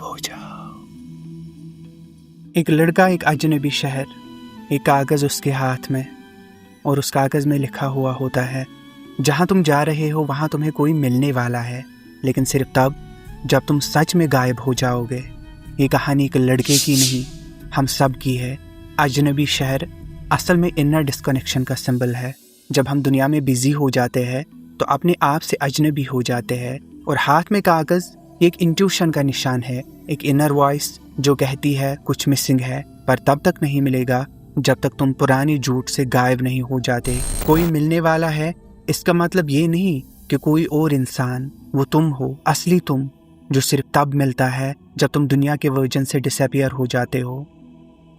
हो जाओ। एक लड़का एक अजनबी शहर, एक कागज़ उसके हाथ में, और उस कागज़ में लिखा हुआ होता है जहाँ तुम जा रहे हो वहाँ तुम्हें कोई मिलने वाला है, लेकिन सिर्फ तब जब तुम सच में गायब हो जाओगे। ये कहानी एक लड़के की नहीं, हम सब की है। अजनबी शहर असल में इनर डिस्कनेक्शन का सिंबल है। जब हम दुनिया में बिजी हो जाते हैं तो अपने आप से अजनबी हो जाते हैं, और हाथ में कागज़ एक इंट्यूशन का निशान है, एक इनर वॉइस जो कहती है कुछ मिसिंग है, पर तब तक नहीं मिलेगा जब तक तुम पुरानी झूठ से गायब नहीं हो जाते। कोई मिलने वाला है, इसका मतलब ये नहीं कि कोई और इंसान, वो तुम हो, असली तुम, जो सिर्फ तब मिलता है जब तुम दुनिया के वर्जन से डिसअपियर हो जाते हो।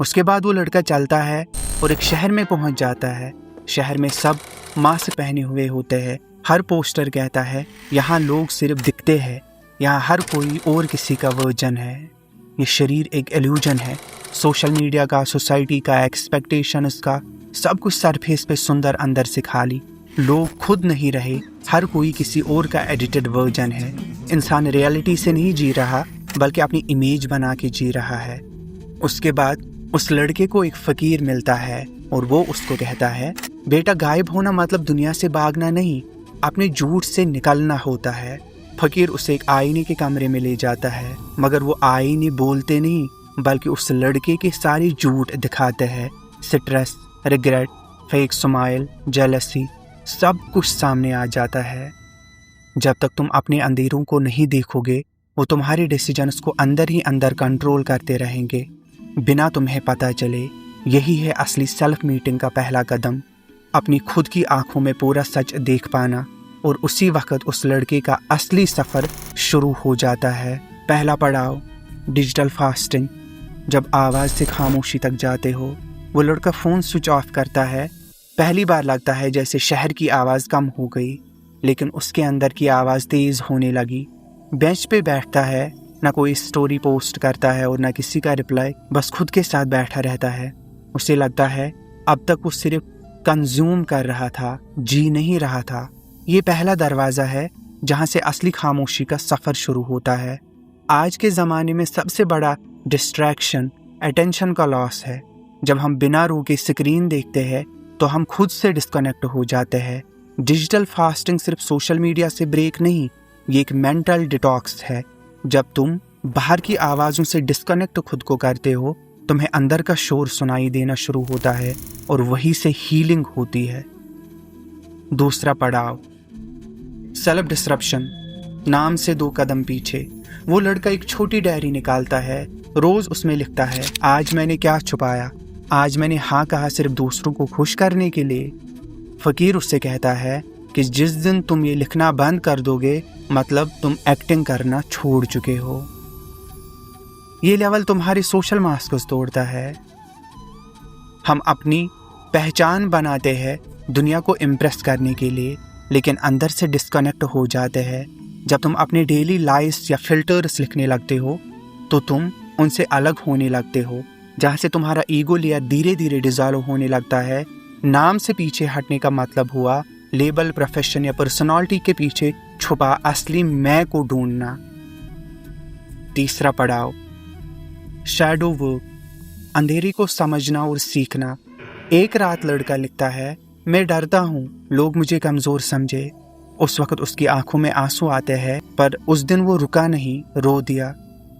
उसके बाद वो लड़का चलता है और एक शहर में पहुंच जाता है। शहर में सब मास्क पहने हुए होते हैं। हर पोस्टर कहता है यहाँ लोग सिर्फ दिखते हैं, यहाँ हर कोई और किसी का वर्जन है। ये शरीर एक इल्यूजन है, सोशल मीडिया का, सोसाइटी का, एक्सपेक्टेशंस का, सब कुछ सरफेस पे सुंदर, अंदर से खाली। लोग खुद नहीं रहे, हर कोई किसी और का एडिटेड वर्जन है। इंसान रियलिटी से नहीं जी रहा बल्कि अपनी इमेज बना के जी रहा है। उसके बाद उस लड़के को एक फ़कीर मिलता है और वो उसको कहता है, बेटा गायब होना मतलब दुनिया से भागना नहीं, अपने झूठ से निकलना होता है। फ़कीर उसे एक आईने के कमरे में ले जाता है, मगर वो आईने बोलते नहीं बल्कि उस लड़के के सारी झूठ दिखाते हैं। Stress, regret, fake smile, jealousy, सब कुछ सामने आ जाता है। जब तक तुम अपने अंधेरों को नहीं देखोगे, वो तुम्हारे डिसीजंस को अंदर ही अंदर कंट्रोल करते रहेंगे बिना तुम्हें पता चले। यही है असली सेल्फ मीटिंग का पहला कदम, अपनी खुद की आंखों में पूरा सच देख पाना। और उसी वक्त उस लड़के का असली सफ़र शुरू हो जाता है। पहला पड़ाव, डिजिटल फास्टिंग। जब आवाज़ से खामोशी तक जाते हो, वो लड़का फ़ोन स्विच ऑफ करता है। पहली बार लगता है जैसे शहर की आवाज़ कम हो गई, लेकिन उसके अंदर की आवाज़ तेज़ होने लगी। बेंच पे बैठता है, ना कोई स्टोरी पोस्ट करता है और ना किसी का रिप्लाई, बस खुद के साथ बैठा रहता है। उसे लगता है अब तक वो सिर्फ कंज्यूम कर रहा था, जी नहीं रहा था। ये पहला दरवाज़ा है जहाँ से असली खामोशी का सफ़र शुरू होता है। आज के ज़माने में सबसे बड़ा डिस्ट्रैक्शन अटेंशन का लॉस है। जब हम बिना रुके स्क्रीन देखते हैं तो हम खुद से डिस्कनेक्ट हो जाते हैं। डिजिटल फास्टिंग सिर्फ सोशल मीडिया से ब्रेक नहीं, ये एक मेंटल डिटॉक्स है। जब तुम बाहर की आवाज़ों से डिस्कनेक्ट खुद को करते हो, तुम्हें अंदर का शोर सुनाई देना शुरू होता है और वहीं से हीलिंग होती है। दूसरा पड़ाव, सेल्फ डिस्रप्शन। नाम से 2 कदम पीछे। वो लड़का एक छोटी डायरी निकालता है। रोज़ उसमें लिखता है, आज मैंने क्या छुपाया, आज मैंने हाँ कहा सिर्फ दूसरों को खुश करने के लिए। फ़कीर उससे कहता है कि जिस दिन तुम ये लिखना बंद कर दोगे, मतलब तुम एक्टिंग करना छोड़ चुके हो। ये लेवल तुम्हारे सोशल मास्क को तोड़ता है। हम अपनी पहचान बनाते हैं दुनिया को इम्प्रेस करने के लिए, लेकिन अंदर से डिस्कनेक्ट हो जाते हैं। जब तुम अपने डेली लाइफ्स या फिल्टर्स लिखने लगते हो तो तुम उनसे अलग होने लगते हो, जहाँ से तुम्हारा ईगो लेयर धीरे धीरे डिज़ॉल्व होने लगता है। नाम से पीछे हटने का मतलब हुआ लेबल, प्रोफेशन या पर्सनालिटी के पीछे छुपा असली मैं को ढूंढना। तीसरा पड़ाव, शैडो वर्क। अंधेरे को समझना और सीखना। एक रात लड़का लिखता है, मैं डरता हूँ लोग मुझे कमज़ोर समझे। उस वक्त उसकी आंखों में आंसू आते हैं, पर उस दिन वो रुका नहीं, रो दिया।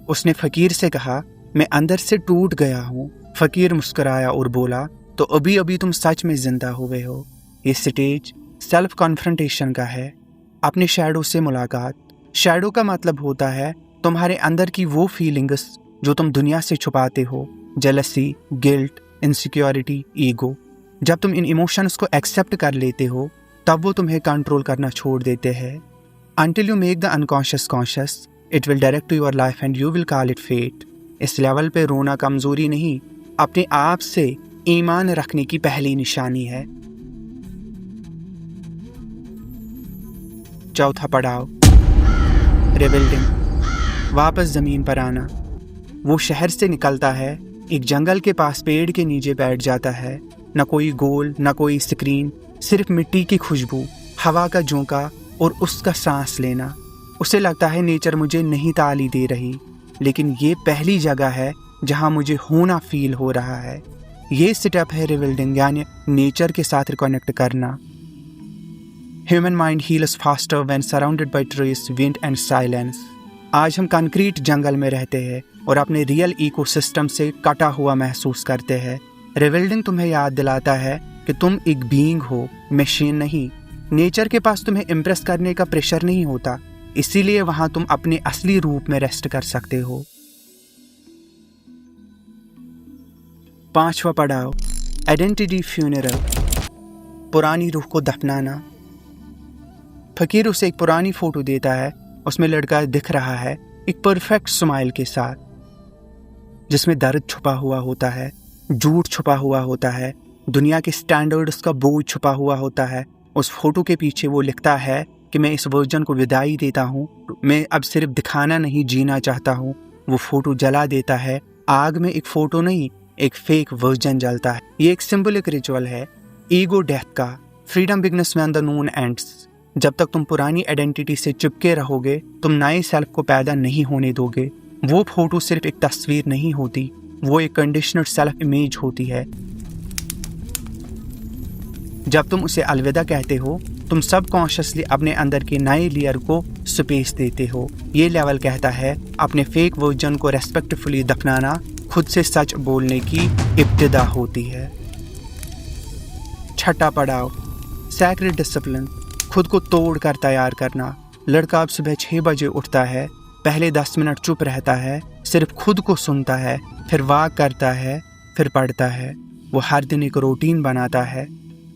उसने फ़कीर से कहा, मैं अंदर से टूट गया हूँ। फ़कीर मुस्कुराया और बोला, तो अभी अभी तुम सच में ज़िंदा हुए हो। ये स्टेज सेल्फ कॉन्फ्रंटेशन का है, अपने शैडो से मुलाकात। शैडो का मतलब होता है तुम्हारे अंदर की वो फीलिंग्स जो तुम दुनिया से छुपाते हो, जेलसी, गिल्ट, इनसिक्योरिटी, ईगो। जब तुम इन इमोशंस को एक्सेप्ट कर लेते हो, तब वो तुम्हें कंट्रोल करना छोड़ देते हैं। Until you make the unconscious conscious, it will direct to your life and you will call it fate. इस लेवल पे रोना कमज़ोरी नहीं, अपने आप से ईमान रखने की पहली निशानी है। चौथा पड़ाव, रिबिल्डिंग। वापस ज़मीन पर आना। वो शहर से निकलता है, एक जंगल के पास पेड़ के नीचे बैठ जाता है। न कोई गोल, न कोई स्क्रीन, सिर्फ मिट्टी की खुशबू, हवा का झोंका और उसका सांस लेना। उसे लगता है नेचर मुझे नहीं ताली दे रही, लेकिन ये पहली जगह है जहाँ मुझे होना फील हो रहा है। ये स्टेप है रिबिल्डिंग, यानी नेचर के साथ कनेक्ट करना। Human mind heels faster when surrounded by trees, wind and silence. आज हम कंक्रीट जंगल में रहते हैं और अपने रियल इकोसिस्टम से कटा हुआ महसूस करते हैं। रिबिल्डिंग तुम्हें याद दिलाता है कि तुम एक बीइंग हो, मशीन नहीं। नेचर के पास तुम्हें इम्प्रेस करने का प्रेशर नहीं होता, इसीलिए वहां तुम अपने असली रूप में रेस्ट कर सकते हो। 5वां पड़ाव, आइडेंटिटी फ्यूनरल, पुरानी रूह को दफनाना। फकीर उसे एक पुरानी फोटो देता है। उसमें लड़का दिख रहा है एक परफेक्ट स्माइल के साथ, जिसमें दर्द छुपा हुआ होता है, झूठ छुपा हुआ होता है, दुनिया के स्टैंडर्ड्स का बोझ छुपा हुआ होता है। उस फोटो के पीछे वो लिखता है कि मैं इस वर्जन को विदाई देता हूँ, मैं अब सिर्फ दिखाना नहीं जीना चाहता हूँ। वो फोटो जला देता है। आग में एक फोटो नहीं, एक फेक वर्जन जलता है। ये एक सिंबलिक रिचुअल है ईगो डेथ का। Freedom bigness when the Noon ends. जब तक तुम पुरानी आइडेंटिटी से चिपके रहोगे, तुम नए सेल्फ को पैदा नहीं होने दोगे। वो फोटो सिर्फ एक तस्वीर नहीं होती, वो एक कंडीशनल सेल्फ इमेज होती है। जब तुम उसे अलविदा कहते हो, तुम सबकॉन्शियसली अपने अंदर के नए लेयर को स्पेस देते हो। ये लेवल कहता है अपने फेक वर्जन को रेस्पेक्टफुली दफनाना खुद से सच बोलने की इब्तिदा होती है। 6वां पड़ाव, सैक्रेड डिसिप्लिन, खुद को तोड़ कर तैयार करना। लड़का अब सुबह 6 बजे उठता है, पहले 10 मिनट चुप रहता है, सिर्फ खुद को सुनता है, फिर वॉक करता है, फिर पढ़ता है। वो हर दिन एक रूटीन बनाता है,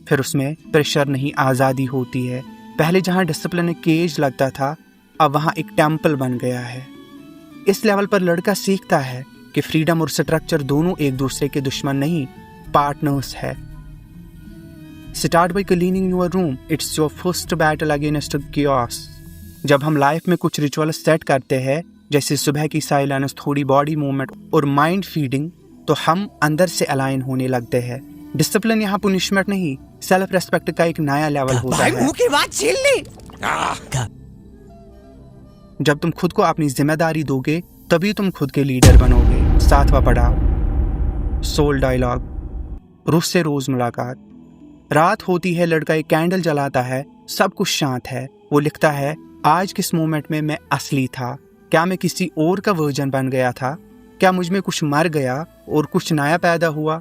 फिर उसमें प्रेशर नहीं, आज़ादी होती है। पहले जहाँ डिसिप्लिन एक केज लगता था, अब वहाँ एक टेम्पल बन गया है। इस लेवल पर लड़का सीखता है कि फ्रीडम और स्ट्रक्चर दोनों एक दूसरे के दुश्मन नहीं, पार्टनर्स है। Start by cleaning your room. It's your first battle against chaos. जब हम लाइफ में कुछ रिचुअल सेट करते हैं, जैसे सुबह की साइलेंस, थोड़ी बॉडी मूवमेंट और माइंड फीडिंग, तो हम अंदर से अलाइन होने लगते हैं। डिसिप्लिन यहाँ पुनिशमेंट नहीं, सेल्फ रेस्पेक्ट का एक नया लेवल होता है। मुंह की बात छीन ली। जब तुम खुद को अपनी जिम्मेदारी दोगे, तभी तुम खुद के लीडर बनोगे। 7वां पड़ाव, सोल डायलॉग, रूह से रोज मुलाकात। रात होती है, लड़का एक कैंडल जलाता है, सब कुछ शांत है। वो लिखता है, आज किस मोमेंट में मैं असली था? क्या मैं किसी और का वर्जन बन गया था? क्या मुझ में कुछ मर गया और कुछ नया पैदा हुआ?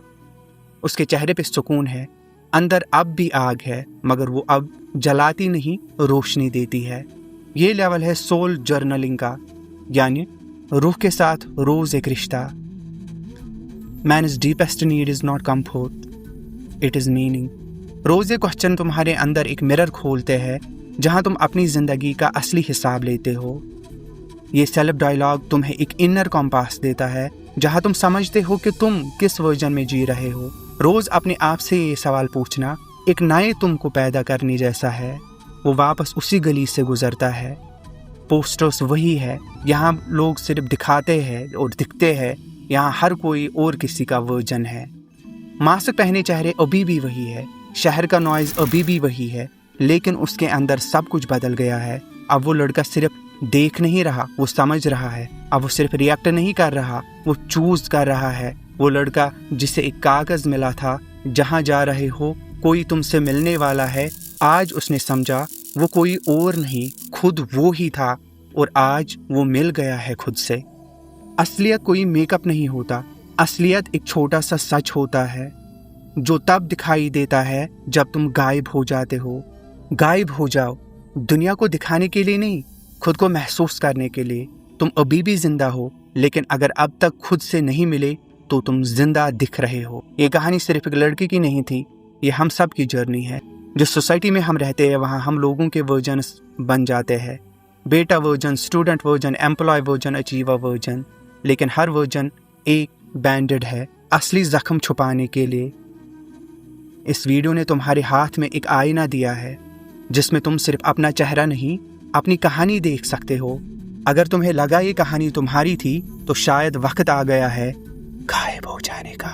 उसके चेहरे पे सुकून है। अंदर अब भी आग है, मगर वो अब जलाती नहीं, रोशनी देती है। ये लेवल है सोल जर्नलिंग का, यानी रूह के साथ रोज एक रिश्ता। Man's deepest need is not comfort, it is meaning. रोज ये क्वेश्चन तुम्हारे अंदर एक मिरर खोलते हैं, जहां तुम अपनी जिंदगी का असली हिसाब लेते हो। ये सेल्फ डायलॉग तुम्हें एक इनर कॉम्पास देता है, जहां तुम समझते हो कि तुम किस वर्जन में जी रहे हो। रोज अपने आप से ये सवाल पूछना एक नए तुमको पैदा करने जैसा है। वो वापस उसी गली से गुजरता है। पोस्टर्स वही है, यहाँ लोग सिर्फ दिखाते हैं और दिखते हैं, यहाँ हर कोई और किसी का वर्जन है। मास्क पहने चेहरे अभी भी वही है, शहर का नॉइज अभी भी वही है, लेकिन उसके अंदर सब कुछ बदल गया है। अब वो लड़का सिर्फ देख नहीं रहा, वो समझ रहा है। अब वो सिर्फ रिएक्ट नहीं कर रहा, वो चूज कर रहा है। वो लड़का जिसे एक कागज मिला था, जहाँ जा रहे हो कोई तुमसे मिलने वाला है, आज उसने समझा वो कोई और नहीं, खुद वो ही था, और आज वो मिल गया है खुद से। असलियत कोई मेकअप नहीं होता, असलियत एक छोटा सा सच होता है, जो तब दिखाई देता है जब तुम गायब हो जाते हो। गायब हो जाओ, दुनिया को दिखाने के लिए नहीं, खुद को महसूस करने के लिए। तुम अभी भी जिंदा हो, लेकिन अगर अब तक खुद से नहीं मिले तो तुम जिंदा दिख रहे हो। ये कहानी सिर्फ एक लड़के की नहीं थी, ये हम सब की जर्नी है। जिस सोसाइटी में हम रहते हैं, वहाँ हम लोगों के वर्जन बन जाते हैं। Beta version, student version, employ version, achiever version, लेकिन हर वर्जन एक बैंडेड है, असली जख्म छुपाने के लिए। इस वीडियो ने तुम्हारे हाथ में एक आईना दिया है, जिसमें तुम सिर्फ अपना चेहरा नहीं, अपनी कहानी देख सकते हो। अगर तुम्हें लगा ये कहानी तुम्हारी थी, तो शायद वक्त आ गया है गायब हो जाने का।